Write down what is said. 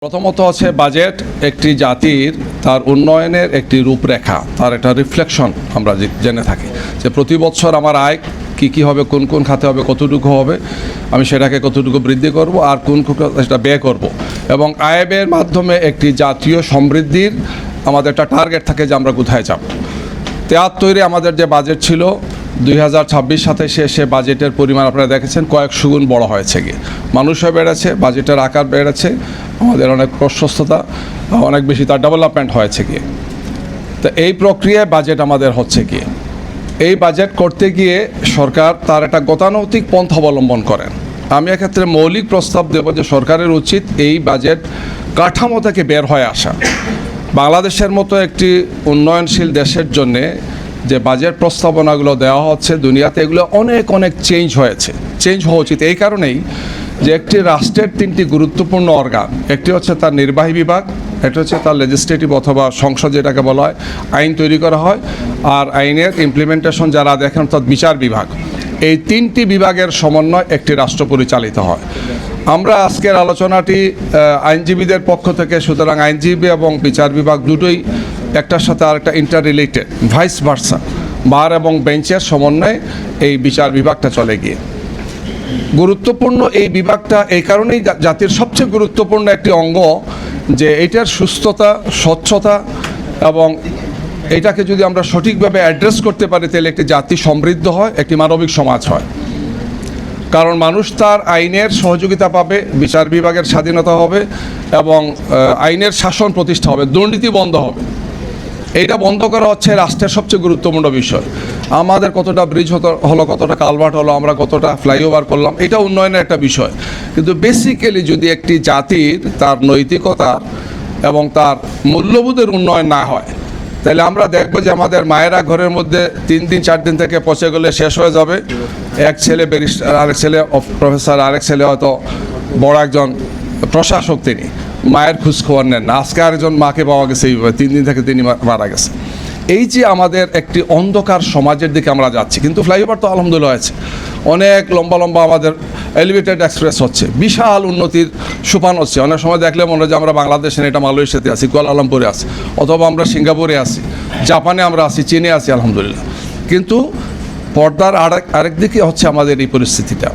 প্রথমত হচ্ছে বাজেট একটি জাতির তার উন্নয়নের একটি রূপরেখা, তার একটা রিফ্লেকশন। আমরা জেনে থাকি যে প্রতি বছর আমার আয় কী হবে, কোন কোন খাতে হবে, কতটুকু হবে, আমি সেটাকে কতটুকু বৃদ্ধি করব আর কোন সেটা ব্যয় করব। এবং আয় ব্যয়ের মাধ্যমে একটি জাতীয় সমৃদ্ধির আমাদের একটা টার্গেট থাকে যে আমরা কোথায় যাব। 73-এ আমাদের যে বাজেট ছিল 2026-27 সে বাজেটের পরিমাণ আপনারা দেখেছেন কয়েকশো গুণ বড় হয়েছে গিয়ে, মানুষও বেড়েছে, বাজেটের আকার বেড়েছে, আমাদের অনেক প্রশস্ততা, অনেক বেশি তার ডেভেলপমেন্ট হয়েছে গিয়ে। তো এই প্রক্রিয়ায় বাজেট আমাদের হচ্ছে গিয়ে, এই বাজেট করতে গিয়ে সরকার তার একটা গতানৈতিক পন্থা অবলম্বন করেন। আমি এক্ষেত্রে মৌলিক প্রস্তাব দেব যে সরকারের উচিত এই বাজেট কাঠামো থেকে বের হয়ে আসা। বাংলাদেশের মতো একটি উন্নয়নশীল দেশের জন্যে যে বাজেট প্রস্তাবনাগুলো দেওয়া হচ্ছে দুনিয়াতে, এগুলো অনেক অনেক চেঞ্জ হওয়া উচিত। এই কারণেই যে একটি রাষ্ট্রের তিনটি গুরুত্বপূর্ণ অর্গান, একটি হচ্ছে তার নির্বাহী বিভাগ, একটা হচ্ছে তার লেজিসলেটিভ অথবা সংসদ যেটাকে বলা হয়, আইন তৈরি করা হয়, আর আইনের ইমপ্লিমেন্টেশন যারা দেখেন অর্থাৎ বিচার বিভাগ। এই তিনটি বিভাগের সমন্বয় একটি রাষ্ট্র পরিচালিত হয়। আমরা আজকের আলোচনাটি আইনজীবীদের পক্ষ থেকে, সুতরাং আইনজীবী এবং বিচার বিভাগ দুটোই একটার সাথে আরেকটা ইন্টার রিলেটেড, ভাইস ভার্সা, বার এবং বেঞ্চের সমন্বয়ে এই বিচার বিভাগটা চলে গিয়ে গুরুত্বপূর্ণ। এই বিভাগটা এই কারণেই জাতির সবচেয়ে গুরুত্বপূর্ণ একটি অঙ্গ যে এটার সুস্থতা, স্বচ্ছতা এবং এটাকে যদি আমরা সঠিকভাবে অ্যাড্রেস করতে পারি তাহলে একটি জাতি সমৃদ্ধ হয়, একটি মানবিক সমাজ হয়। কারণ মানুষ তার আইনের সহযোগিতা পাবে, বিচার বিভাগের স্বাধীনতা হবে এবং আইনের শাসন প্রতিষ্ঠা হবে, দুর্নীতি বন্ধ হবে। এইটা বন্ধ করা হচ্ছে রাষ্ট্রের সবচেয়ে গুরুত্বপূর্ণ বিষয়। আমাদের কতটা ব্রিজ হলো, কতটা কালভার্ট হলো, আমরা কতটা ফ্লাইওভার করলাম, এটা উন্নয়নের একটা বিষয়। কিন্তু বেসিক্যালি যদি একটি জাতির তার নৈতিকতা এবং তার মূল্যবোধের উন্নয়ন না হয়, তাহলে আমরা দেখব যে আমাদের মায়েরা ঘরের মধ্যে 3 দিন 4 দিন থেকে পচে গেলে শেষ হয়ে যাবে। এক ছেলে ব্যারিস্টার, আরেক ছেলে প্রফেসর, আরেক ছেলে হয়তো বড় একজন প্রশাসক, তিনি মায়ের খোঁজখবর নেন না। আজকে আরেকজন মাকে পাওয়া গেছে এইভাবে, 3 দিন থেকে তিনি মারা গেছে। এই যে আমাদের একটি অন্ধকার সমাজের দিকে আমরা যাচ্ছি। কিন্তু ফ্লাইওভার তো আলহামদুলিল্লাহ হয়েছে, অনেক লম্বা লম্বা আমাদের এলিভেটেড এক্সপ্রেস হচ্ছে, বিশাল উন্নতির সোপান হচ্ছে। অনেক সময় দেখলে মনে হয় যে আমরা বাংলাদেশে, এটা মালয়েশিয়াতে আছি, কুয়ালালামপুরে আছি, অথবা আমরা সিঙ্গাপুরে আছি, জাপানে আমরা আছি, চীনে আছি, আলহামদুলিল্লাহ। কিন্তু পর্দার আরেক দিকে হচ্ছে আমাদের এই পরিস্থিতিটা।